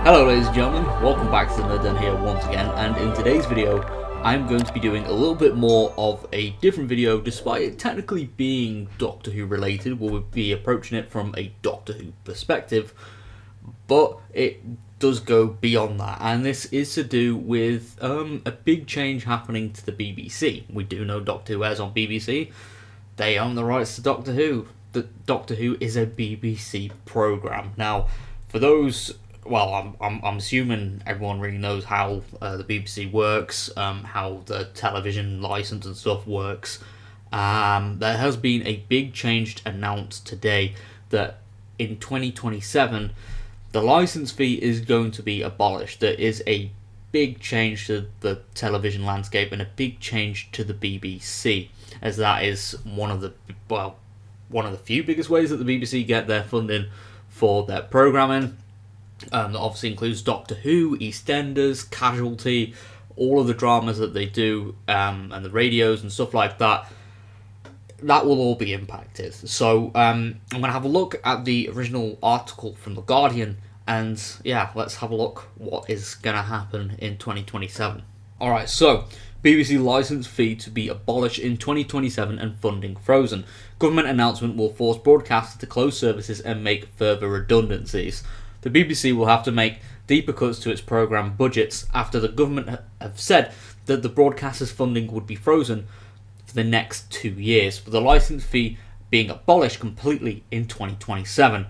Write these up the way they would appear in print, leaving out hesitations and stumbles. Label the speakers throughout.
Speaker 1: Hello ladies and gentlemen, welcome back to the Nerd Den here once again, and in today's video I'm going to be doing a little bit more of a different video. Despite it technically being Doctor Who related, we'll be approaching it from a Doctor Who perspective, but it does go beyond that, and this is to do with a big change happening to the BBC. We do know Doctor Who airs on BBC, they own the rights to Doctor Who. Doctor Who is a BBC programme. Now, for those... Well, I'm assuming everyone really knows how the BBC works, how the television license and stuff works. There has been a big change announced today that in 2027 the license fee is going to be abolished. There is a big change to the television landscape and a big change to the BBC, as that is one of the few biggest ways that the BBC get their funding for their programming. That obviously includes Doctor Who, EastEnders, Casualty, all of the dramas that they do, and the radios and stuff like that. That will all be impacted. So I'm going to have a look at the original article from The Guardian, and yeah, let's have a look what is going to happen in 2027. Alright, so BBC licence fee to be abolished in 2027 and funding frozen. Government announcement will force broadcasters to close services and make further redundancies. The BBC will have to make deeper cuts to its programme budgets after the government have said that the broadcasters' funding would be frozen for the next 2 years, with the licence fee being abolished completely in 2027.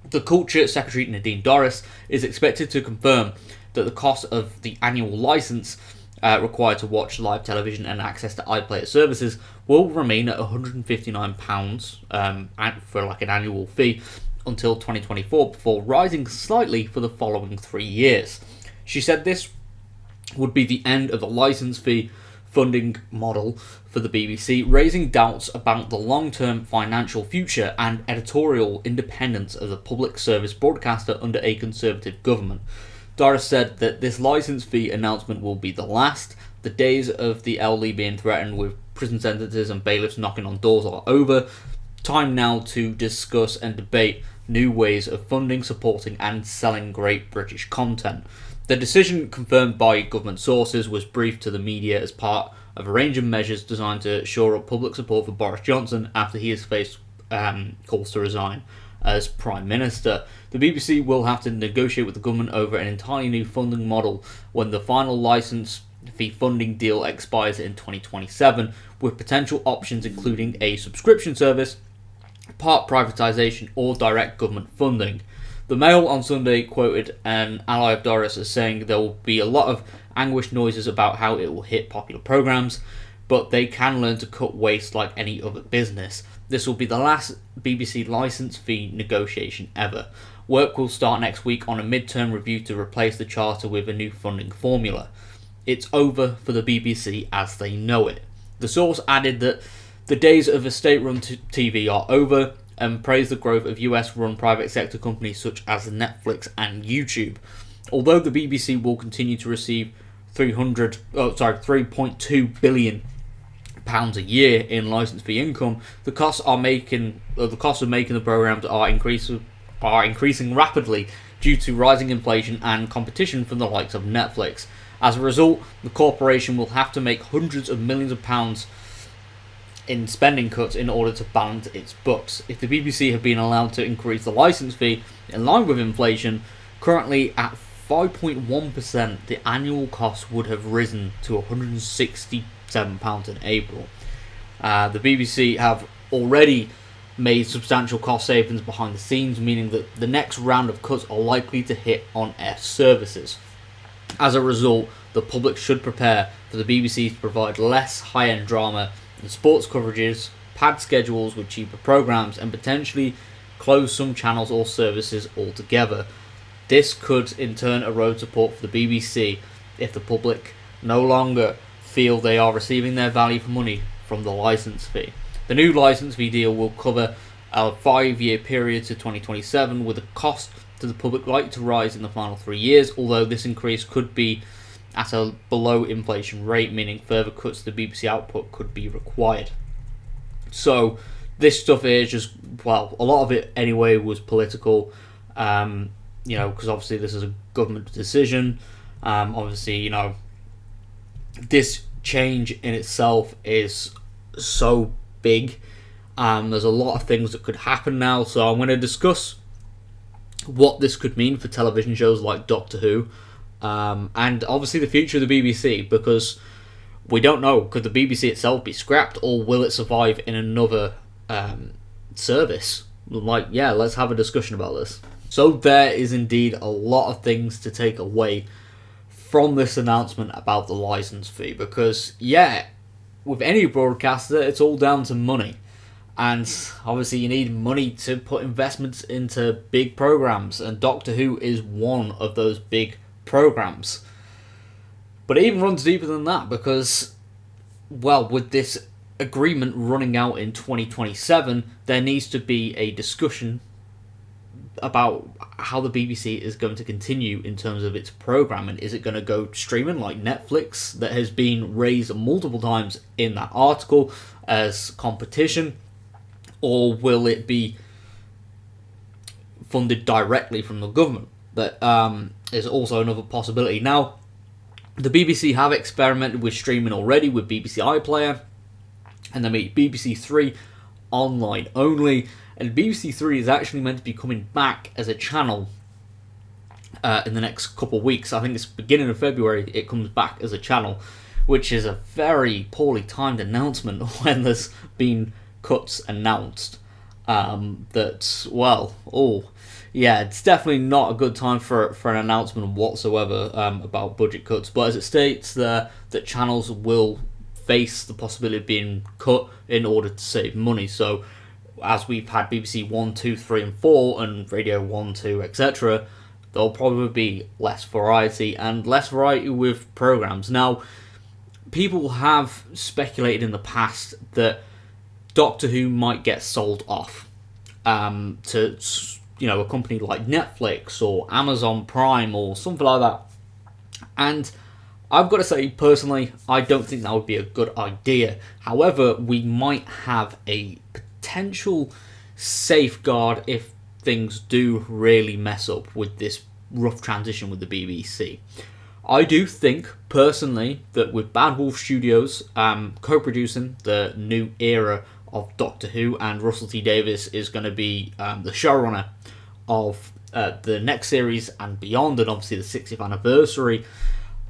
Speaker 1: The Culture Secretary Nadine Dorries is expected to confirm that the cost of the annual licence required to watch live television and access to iPlayer services will remain at £159 for an annual fee until 2024, before rising slightly for the following 3 years. She said this would be the end of the licence fee funding model for the BBC, raising doubts about the long-term financial future and editorial independence of the public service broadcaster under a Conservative government. Dorries said that this licence fee announcement will be the last. The days of the LD being threatened with prison sentences and bailiffs knocking on doors are over. Time now to discuss and debate new ways of funding, supporting and selling great British content. The decision, confirmed by government sources, was briefed to the media as part of a range of measures designed to shore up public support for Boris Johnson after he has faced calls to resign as Prime Minister. The BBC will have to negotiate with the government over an entirely new funding model when the final licence fee funding deal expires in 2027, with potential options including a subscription service, part privatisation or direct government funding. The Mail on Sunday quoted an ally of Dorries as saying there will be a lot of anguished noises about how it will hit popular programmes, but they can learn to cut waste like any other business. This will be the last BBC licence fee negotiation ever. Work will start next week on a mid-term review to replace the charter with a new funding formula. It's over for the BBC as they know it. The source added that the days of a state-run TV are over, and praised the growth of US-run private sector companies such as Netflix and YouTube. Although the BBC will continue to receive £3.2 billion a year in licence fee income, the costs of making the programmes are increasing rapidly due to rising inflation and competition from the likes of Netflix. As a result, the corporation will have to make hundreds of millions of pounds in spending cuts in order to balance its books. If the BBC had been allowed to increase the licence fee in line with inflation, currently at 5.1%, the annual cost would have risen to £167 in April. The BBC have already made substantial cost savings behind the scenes, meaning that the next round of cuts are likely to hit on F services. As a result, the public should prepare for the BBC to provide less high-end drama and sports coverages, pad schedules with cheaper programmes, and potentially close some channels or services altogether. This could in turn erode support for the BBC if the public no longer feel they are receiving their value for money from the licence fee. The new licence fee deal will cover a 5-year period to 2027, with the cost to the public likely to rise in the final 3 years, although this increase could be at a below inflation rate, meaning further cuts to the BBC output could be required. So this stuff here is just, well, a lot of it anyway was political. because obviously this is a government decision. Obviously, this change in itself is so big. There's a lot of things that could happen now, so I'm going to discuss what this could mean for television shows like Doctor Who, and obviously the future of the BBC, because we don't know, could the BBC itself be scrapped, or will it survive in another service? Let's have a discussion about this. So there is indeed a lot of things to take away from this announcement about the license fee, because with any broadcaster, it's all down to money. And obviously you need money to put investments into big programs, and Doctor Who is one of those big programs. But it even runs deeper than that, because, with this agreement running out in 2027, there needs to be a discussion about how the BBC is going to continue in terms of its programming. Is it going to go streaming like Netflix, that has been raised multiple times in that article as competition? Or will it be funded directly from the government? That is also another possibility. Now, the BBC have experimented with streaming already with BBC iPlayer, and they made BBC Three online only. And BBC Three is actually meant to be coming back as a channel in the next couple of weeks. I think it's beginning of February it comes back as a channel, which is a very poorly timed announcement when there's been cuts announced. It's definitely not a good time for an announcement whatsoever about budget cuts. But as it states there, that channels will face the possibility of being cut in order to save money. So as we've had BBC 1, 2, 3 and 4 and Radio 1, 2, etc., there'll probably be less variety with programs. Now, people have speculated in the past that Doctor Who might get sold off to a company like Netflix or Amazon Prime or something like that. And I've got to say, personally, I don't think that would be a good idea. However, we might have a potential safeguard if things do really mess up with this rough transition with the BBC. I do think, personally, that with Bad Wolf Studios co-producing the new era of Doctor Who, and Russell T Davies is going to be the showrunner of the next series and beyond, and obviously the 60th anniversary,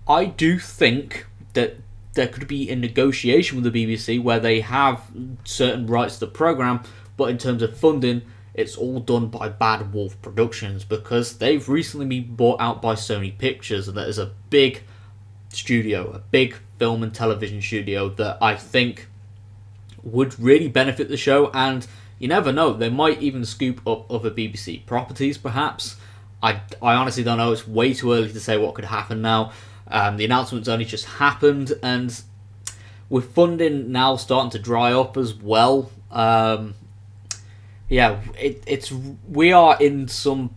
Speaker 1: I do think that there could be a negotiation with the BBC where they have certain rights to the programme, but in terms of funding, it's all done by Bad Wolf Productions, because they've recently been bought out by Sony Pictures, and that is a big studio, a big film and television studio that I think would really benefit the show. And you never know, they might even scoop up other BBC properties perhaps. I honestly don't know, it's way too early to say what could happen now. The announcement's only just happened, and with funding now starting to dry up as well, we are in some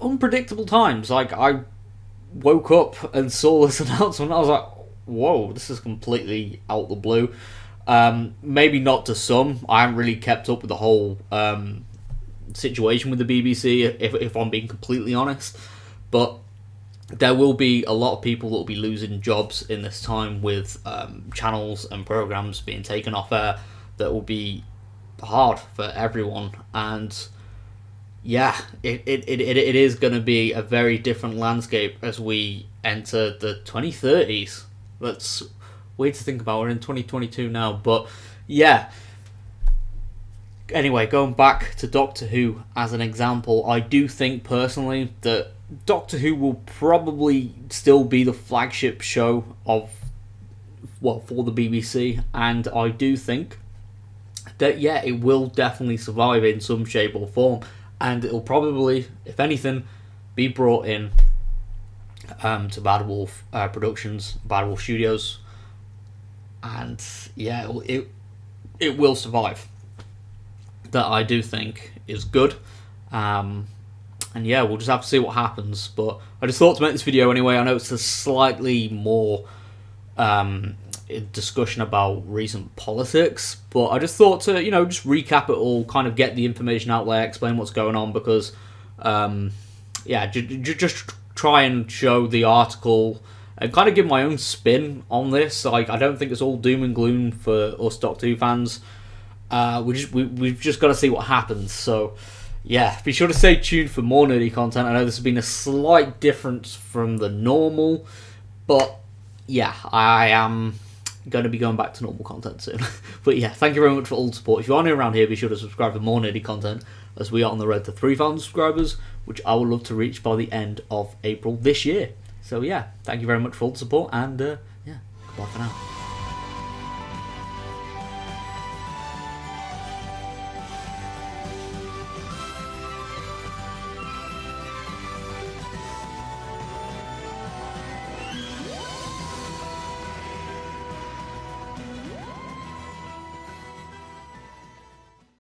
Speaker 1: unpredictable times. Like, I woke up and saw this announcement, I was like, whoa, this is completely out the blue. Maybe not to some. I haven't really kept up with the whole situation with the BBC, if I'm being completely honest. But there will be a lot of people that will be losing jobs in this time, with channels and programs being taken off air. That will be hard for everyone. And it is going to be a very different landscape as we enter the 2030s. That's weird to think about. We're in 2022 now, but anyway, going back to Doctor Who as an example, I do think personally that Doctor Who will probably still be the flagship show for the BBC, and I do think that it will definitely survive in some shape or form, and it'll probably, if anything, be brought in to Bad Wolf Productions, Bad Wolf Studios, and it will survive. That I do think is good. And we'll just have to see what happens. But I just thought to make this video anyway. I know it's a slightly more discussion about recent politics, but I just thought to, just recap it all, kind of get the information out there, explain what's going on, because yeah, just try and show the article and kind of give my own spin on this. Like, I don't think it's all doom and gloom for us Doctor Who fans. We've just got to see what happens. So, yeah, be sure to stay tuned for more nerdy content. I know this has been a slight difference from the normal, but yeah, I am going to be going back to normal content soon. But yeah, thank you very much for all the support. If you are new around here, be sure to subscribe for more nerdy content, as we are on the road to 3,000 subscribers, which I would love to reach by the end of April this year. So yeah, thank you very much for all the support, and yeah, goodbye for now.